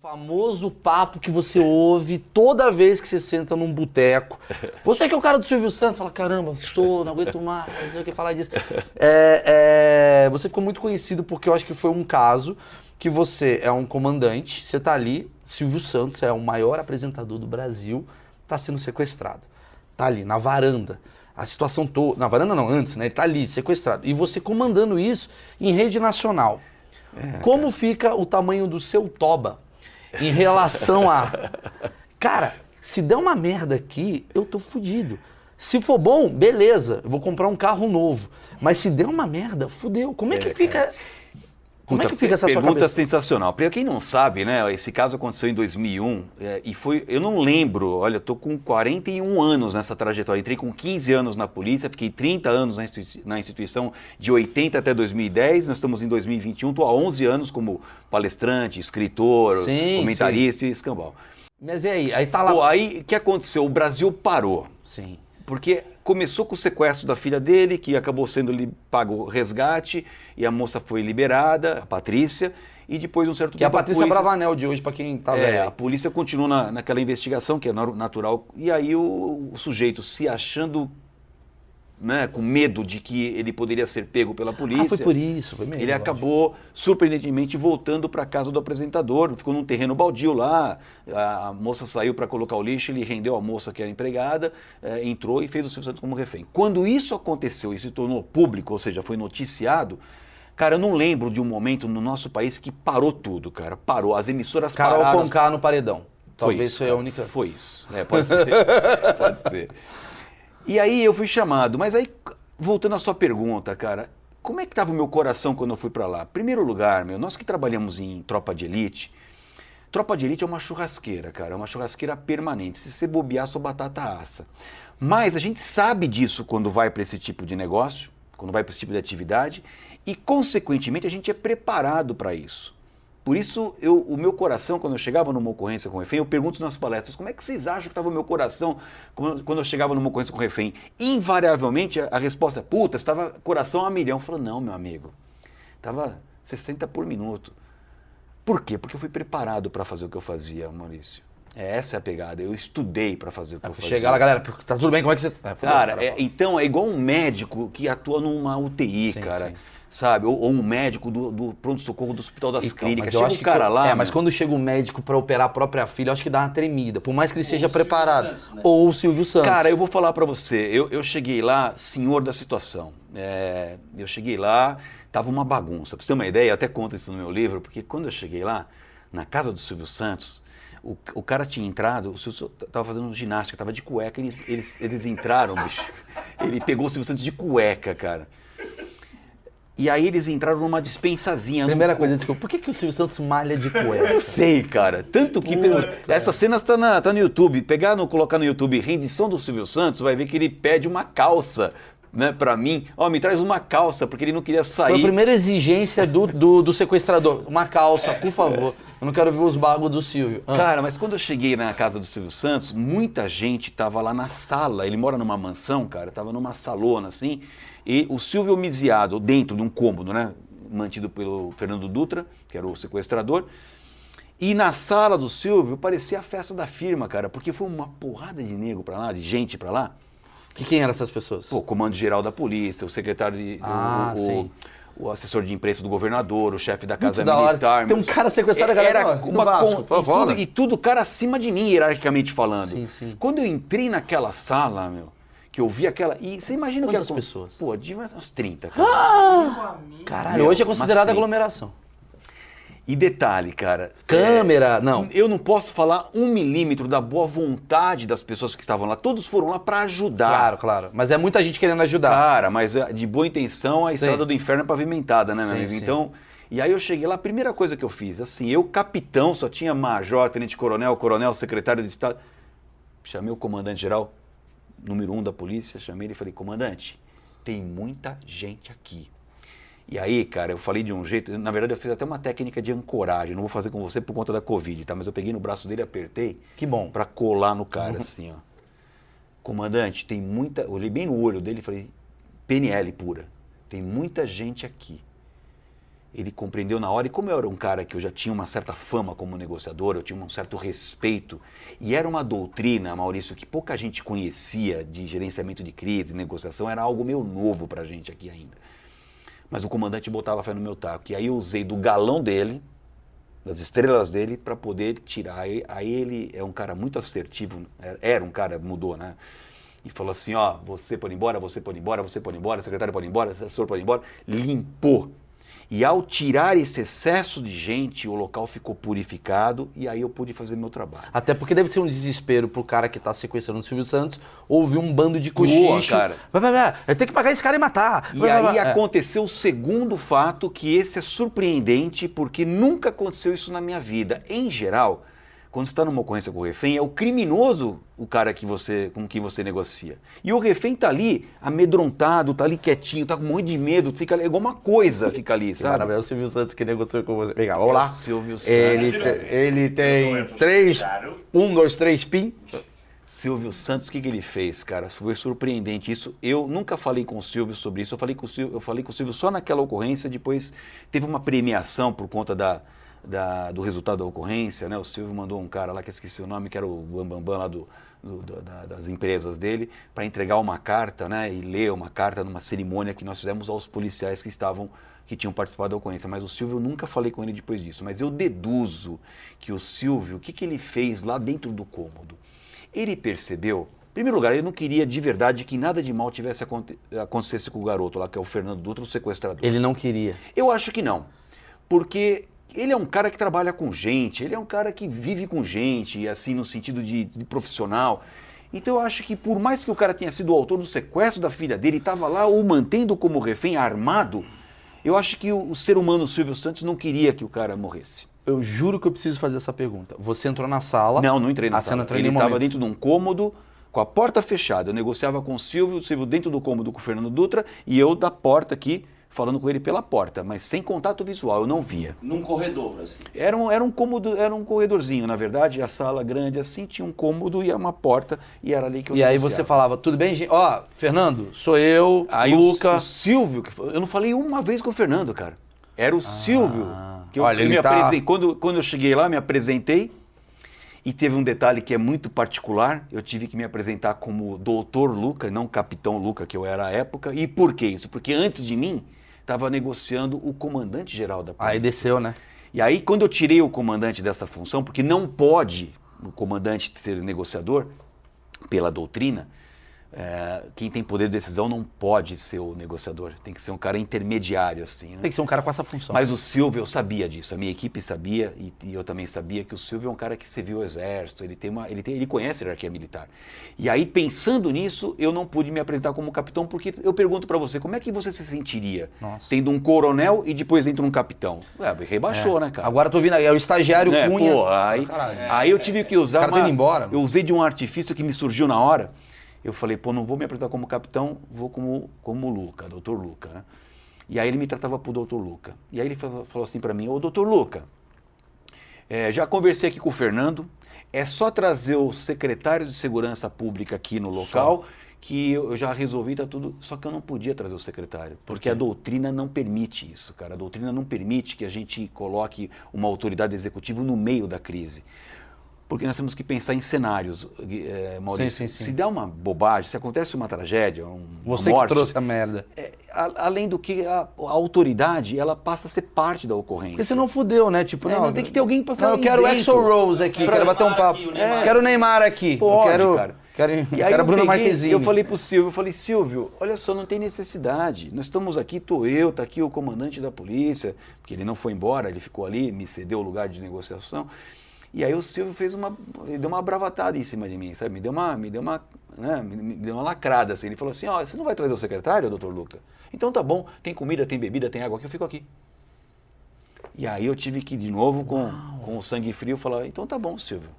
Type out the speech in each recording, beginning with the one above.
Famoso papo que você ouve toda vez que você senta num boteco. Você que é o cara do Silvio Santos, fala, caramba, não aguento mais, não sei o que falar disso. Você ficou muito conhecido porque eu acho que foi um caso que você é um comandante, você tá ali, Silvio Santos é o maior apresentador do Brasil, tá sendo sequestrado. Tá ali, na varanda. A situação toda, na varanda não, antes, né? Ele tá ali, sequestrado. E você comandando isso em rede nacional. Como fica o tamanho do seu toba em relação a... Cara, se der uma merda aqui, eu tô fudido. Se for bom, beleza, eu vou comprar um carro novo. Mas se der uma merda, fudeu. Como é que fica... Como é que fica essa sua cabeça? Pergunta sensacional. Para quem não sabe, né, esse caso aconteceu em 2001 e foi, eu não lembro, olha, eu tô com 41 anos nessa trajetória. Entrei com 15 anos na polícia, fiquei 30 anos na instituição de 80 até 2010, nós estamos em 2021, tô há 11 anos como palestrante, escritor, comentarista e escambau. Mas e aí? Aí tá lá... Pô, aí o que aconteceu? O Brasil parou. Sim. Porque começou com o sequestro da filha dele, que acabou sendo pago resgate, e a moça foi liberada, a Patrícia, e depois de um certo tempo... Que é a Patrícia Bravanel de hoje, pra quem tá velho. A polícia continuou naquela investigação, que é natural, e aí o sujeito se achando, né, com medo de que ele poderia ser pego pela polícia... foi por isso, foi mesmo. Ele acabou, surpreendentemente, voltando para a casa do apresentador, ficou num terreno baldio lá, a moça saiu para colocar o lixo, ele rendeu a moça que era empregada, entrou e fez o Silvio Santos como refém. Quando isso aconteceu e se tornou público, ou seja, foi noticiado, cara, eu não lembro de um momento no nosso país que parou tudo, cara, parou, as emissoras pararam... Carol Conká no paredão, talvez isso, foi a única... Foi isso, pode ser, pode ser. E aí eu fui chamado, mas aí, voltando à sua pergunta, cara, como é que estava o meu coração quando eu fui para lá? Primeiro lugar, nós que trabalhamos em tropa de elite é uma churrasqueira, cara, é uma churrasqueira permanente. Se você bobear, sua batata assa. Mas a gente sabe disso quando vai para esse tipo de negócio, quando vai para esse tipo de atividade, e, consequentemente, a gente é preparado para isso. Por isso, o meu coração, quando eu chegava numa ocorrência com refém, eu pergunto nas palestras, como é que vocês acham que estava o meu coração quando eu chegava numa ocorrência com refém? Invariavelmente, a resposta é, puta, estava coração a milhão. Eu falo, não, meu amigo, estava 60 por minuto. Por quê? Porque eu fui preparado para fazer o que eu fazia, Maurício. Essa é a pegada, eu estudei para fazer o que eu fazia. Chegar lá, galera, tá tudo bem, como é que você... Cara, então é igual um médico que atua numa UTI, sim, cara. Sim. Sabe? Ou um médico do pronto-socorro do Hospital das Clínicas. Mas eu acho que cara lá... mas quando chega um médico para operar a própria filha, eu acho que dá uma tremida. Por mais que ele seja preparado. Santos, né? Ou o Silvio Santos. Cara, eu vou falar para você. Eu cheguei lá, senhor da situação. Eu cheguei lá, tava uma bagunça. Pra você ter uma ideia, eu até conto isso no meu livro, porque quando eu cheguei lá, na casa do Silvio Santos, o cara tinha entrado, o Silvio tava fazendo ginástica, tava de cueca, eles entraram, bicho. Ele pegou o Silvio Santos de cueca, cara. E aí eles entraram numa dispensazinha. Primeira coisa, desculpa, por que o Silvio Santos malha de cueca? Eu não sei, cara. Tanto que essa cena tá no YouTube. Colocar no YouTube rendição do Silvio Santos, vai ver que ele pede uma calça, né, pra mim. Me traz uma calça, porque ele não queria sair. Foi a primeira exigência do sequestrador. Uma calça, por favor. Eu não quero ver os bagos do Silvio. Cara, mas quando eu cheguei na casa do Silvio Santos, muita gente tava lá na sala. Ele mora numa mansão, cara. Tava numa salona, assim. E o Silvio homiziado dentro de um cômodo, né, mantido pelo Fernando Dutra, que era o sequestrador. E na sala do Silvio parecia a festa da firma, cara, porque foi uma porrada de nego pra lá, de gente pra lá. E quem eram essas pessoas? Pô, comando-geral da polícia, o secretário o assessor de imprensa do governador, o chefe da casa militar. Tem um cara sequestrado, galera. E tudo cara acima de mim, hierarquicamente falando. Sim, sim. Quando eu entrei naquela sala, que eu vi aquela... E você imagina quantas pessoas? Pô, de uns 30, cara. Caralho, hoje é considerada aglomeração. E detalhe, cara... Câmera, não. Eu não posso falar 1 milímetro da boa vontade das pessoas que estavam lá. Todos foram lá pra ajudar. Claro, claro. Mas é muita gente querendo ajudar. Cara, mas de boa intenção, a estrada do inferno é pavimentada, né, meu amigo? Sim. Então... E aí eu cheguei lá, a primeira coisa que eu fiz, assim, eu capitão, só tinha major, tenente-coronel, coronel, secretário de Estado. Chamei o comandante-geral, número 1 da polícia, chamei ele e falei, comandante, tem muita gente aqui. E aí, cara, eu falei de um jeito, na verdade eu fiz até uma técnica de ancoragem, não vou fazer com você por conta da Covid, tá? Mas eu peguei no braço dele e apertei. Que bom. Pra colar no cara, assim, ó. Comandante, tem muita... Eu olhei bem no olho dele e falei, PNL pura, tem muita gente aqui. ele compreendeu na hora, e como eu era um cara que eu já tinha uma certa fama como negociador, eu tinha um certo respeito, e era uma doutrina, Maurício, que pouca gente conhecia de gerenciamento de crise, negociação, era algo meio novo pra gente aqui ainda. Mas o comandante botava fé no meu taco, e aí eu usei do galão dele, das estrelas dele, para poder tirar. Aí ele é um cara muito assertivo, era um cara, mudou, né? E falou assim, ó, você pode ir embora, você pode ir embora, você pode ir embora, secretário pode ir embora, assessor pode ir embora, limpou. E ao tirar esse excesso de gente, o local ficou purificado e aí eu pude fazer meu trabalho. Até porque deve ser um desespero pro cara que tá sequestrando o Silvio Santos ouvir um bando de cochicho. Cara. Tem que pagar esse cara e matar. E aí aconteceu o segundo fato, que esse é surpreendente, porque nunca aconteceu isso na minha vida. Em geral, quando você está numa ocorrência com o refém, é o criminoso o cara com quem você negocia. E o refém está ali amedrontado, está ali quietinho, está com um monte de medo, fica igual uma coisa, fica ali, sabe? Cara, é o Silvio Santos que negociou com você. Vem cá, vamos lá. O Silvio Santos. Ele tem 1, 2, 3 PIN. Silvio Santos, o que ele fez, cara? Foi surpreendente isso. Eu nunca falei com o Silvio sobre isso. Eu falei com o Silvio só naquela ocorrência. Depois teve uma premiação por conta do resultado da ocorrência, né? O Silvio mandou um cara lá, que eu esqueci o nome, que era o Bambambam lá das empresas dele, para entregar uma carta, né? E ler uma carta numa cerimônia que nós fizemos aos policiais que tinham participado da ocorrência. Mas o Silvio, eu nunca falei com ele depois disso. Mas eu deduzo que o Silvio, o que ele fez lá dentro do cômodo? Ele percebeu, em primeiro lugar, ele não queria de verdade que nada de mal acontecesse com o garoto lá, que é o Fernando Dutra, o sequestrador. Ele não queria. Eu acho que não, porque ele é um cara que trabalha com gente, ele é um cara que vive com gente, assim, no sentido de profissional. Então eu acho que por mais que o cara tenha sido o autor do sequestro da filha dele, estava lá o mantendo como refém armado, eu acho que o ser humano Silvio Santos não queria que o cara morresse. Eu juro que eu preciso fazer essa pergunta. Você entrou na sala... Não entrei na sala. Ele estava dentro de um cômodo, com a porta fechada. Eu negociava com o Silvio dentro do cômodo com o Fernando Dutra, e eu da porta aqui, falando com ele pela porta, mas sem contato visual, eu não via. Num corredor, assim? Era um cômodo, era um corredorzinho, na verdade, a sala grande assim, tinha um cômodo e uma porta, e era ali que eu negociava. E aí você falava, tudo bem, gente? Ó, Fernando, sou eu, aí Luca... o Silvio, eu não falei uma vez com o Fernando, cara. Era o Silvio, que olha, eu me tá... apresentei, quando eu cheguei lá, me apresentei, e teve um detalhe que é muito particular, eu tive que me apresentar como Doutor Luca, não Capitão Luca, que eu era à época. E por que isso? Porque antes de mim, estava negociando o comandante-geral da polícia. Aí desceu, né? E aí, quando eu tirei o comandante dessa função, porque não pode o comandante ser negociador, pela doutrina, quem tem poder de decisão não pode ser o negociador. Tem que ser um cara intermediário, assim. Né? Tem que ser um cara com essa função. Mas o Silvio, eu sabia disso. A minha equipe sabia e eu também sabia que o Silvio é um cara que serviu o exército. Ele conhece a hierarquia militar. E aí, pensando nisso, eu não pude me apresentar como capitão, porque eu pergunto pra você, como é que você se sentiria tendo um coronel e depois entra um capitão? Rebaixou, né, cara? Agora tô vindo aí, é o estagiário Cunha. Pô, aí eu tive que usar tá indo embora. Eu usei de um artifício que me surgiu na hora. Eu falei, pô, não vou me apresentar como capitão, vou como Luca, doutor Luca, né? E aí ele me tratava por doutor Luca. E aí ele falou assim para mim, ô doutor Luca, já conversei aqui com o Fernando, é só trazer o secretário de Segurança Pública aqui no local, que eu já resolvi, tá tudo, só que eu não podia trazer o secretário, porque a doutrina não permite isso, cara. A doutrina não permite que a gente coloque uma autoridade executiva no meio da crise. Porque nós temos que pensar em cenários, Maurício. Sim. Se der uma bobagem, se acontece uma tragédia, uma Você morte... que trouxe a merda. Além do que a autoridade, ela passa a ser parte da ocorrência. Porque você não fudeu, né? Tipo, não tem que ter alguém para ficar eu quero o Axl Rose aqui, quero bater um papo. Quero o Neymar aqui. Pode, cara. Quero a Bruna Marquezine. Eu falei pro Silvio, Silvio, olha só, não tem necessidade. Nós estamos aqui, tá aqui o comandante da polícia, porque ele não foi embora, ele ficou ali, me cedeu o lugar de negociação. E aí o Silvio ele deu uma bravatada em cima de mim, sabe? Me deu uma lacrada, assim. Ele falou assim, você não vai trazer o secretário, doutor Luca? Então tá bom, tem comida, tem bebida, tem água aqui, eu fico aqui. E aí eu tive que ir de novo com o sangue frio falar, então tá bom, Silvio.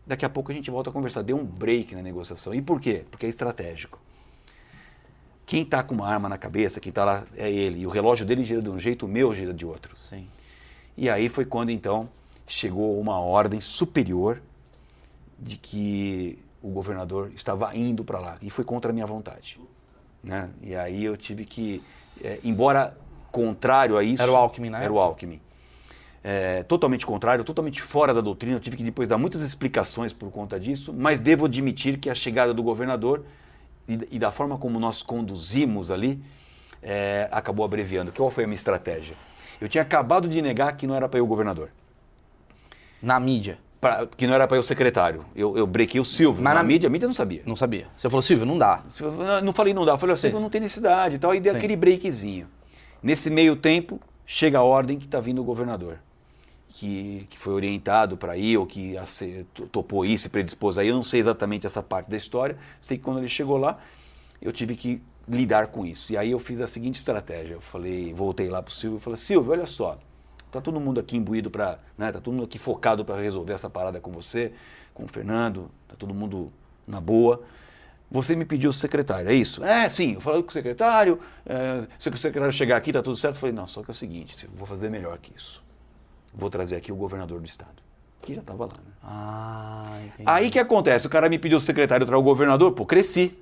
Daqui a pouco a gente volta a conversar. Deu um break na negociação. E por quê? Porque é estratégico. Quem está com uma arma na cabeça, quem está lá é ele. E o relógio dele gira de um jeito, o meu gira de outro. Sim. E aí foi quando, então, chegou uma ordem superior de que o governador estava indo para lá. E foi contra a minha vontade. Né? E aí eu tive que, embora contrário a isso. Era o Alckmin, né? Era o Alckmin. Totalmente contrário, totalmente fora da doutrina. Eu tive que depois dar muitas explicações por conta disso, mas devo admitir que a chegada do governador e da forma como nós conduzimos ali, acabou abreviando. Qual foi a minha estratégia? Eu tinha acabado de negar que não era para eu o governador. Na mídia? Que não era para eu o secretário. Eu brequei o Silvio. Mas na mídia, a mídia não sabia. Não sabia. Você falou, Silvio, não dá. Não falei não dá, eu falei, Silvio, não tem necessidade e tal, e dei aquele breakzinho. Nesse meio tempo, chega a ordem que está vindo o governador. Que foi orientado para ir, ou que topou isso e predispôs aí. Eu não sei exatamente essa parte da história. Sei que quando ele chegou lá, eu tive que lidar com isso. E aí eu fiz a seguinte estratégia. Eu falei, voltei lá para o Silvio e falei, Silvio, olha só, tá todo mundo aqui imbuído para, né, tá todo mundo aqui focado para resolver essa parada com você, com o Fernando, tá todo mundo na boa. Você me pediu o secretário, é isso? Sim, eu falei com o secretário, se o secretário chegar aqui, tá tudo certo. Eu falei, não, só que é o seguinte, eu vou fazer melhor que isso. Vou trazer aqui o governador do estado, que já estava lá, né? Entendi. Aí que acontece? O cara me pediu o secretário para o governador, pô, cresci.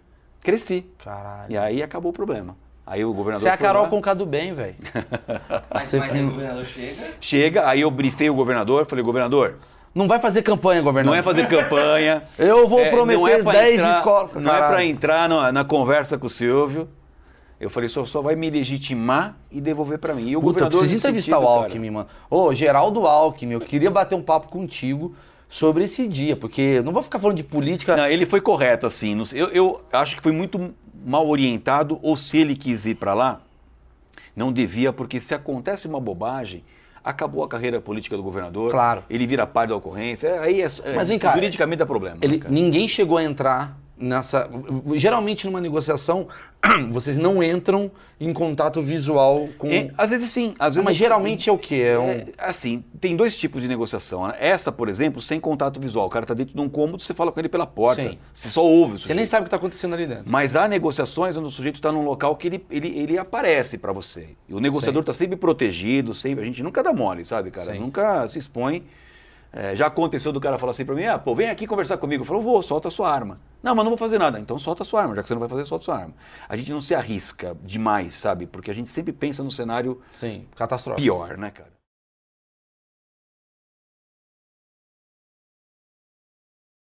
Caralho. E aí acabou o problema. Aí o governador Você é a Carol lá. Conká do bem, velho. Mas aí o governador chega... Chega, aí eu brifei o governador, falei, governador, Não vai fazer campanha, governador. não é fazer campanha. Eu vou prometer não é pra 10 entrar- escolas. Não é para entrar na conversa com o Silvio. Eu falei, só vai me legitimar e devolver para mim. E o Puta, eu governador preciso nesse entrevistar sentido, o cara, Alckmin, mano. Ô, Geraldo Alckmin, eu queria bater um papo contigo sobre esse dia, porque eu não vou ficar falando de política. Não, ele foi correto, assim. Eu acho que foi muito mal orientado, ou se ele quis ir para lá, não devia, porque se acontece uma bobagem, acabou a carreira política do governador. Claro. Ele vira parte da ocorrência. Mas vem cá, juridicamente dá problema. né, cara? Ninguém chegou a entrar nessa. Geralmente, numa negociação, vocês não entram em contato visual com. Às vezes sim. Às vezes Mas geralmente é o quê? Assim, tem dois tipos de negociação. Né? Essa, por exemplo, sem contato visual. O cara está dentro de um cômodo, você fala com ele pela porta. Sim. Você só ouve o Você sujeito. nem sabe o que está acontecendo ali dentro. Mas há negociações onde o sujeito está num local que ele aparece para você. E o negociador está sempre protegido, sempre. A gente nunca dá mole, sabe, cara? Sim. Nunca se expõe. Já aconteceu do cara falar assim para mim, pô, vem aqui conversar comigo. Eu falo, vou, solta a sua arma. Não, mas não vou fazer nada. Então solta a sua arma, já que você não vai fazer, solta a sua arma. A gente não se arrisca demais, sabe? Porque a gente sempre pensa no cenário Sim, catastrófico. pior, né, cara?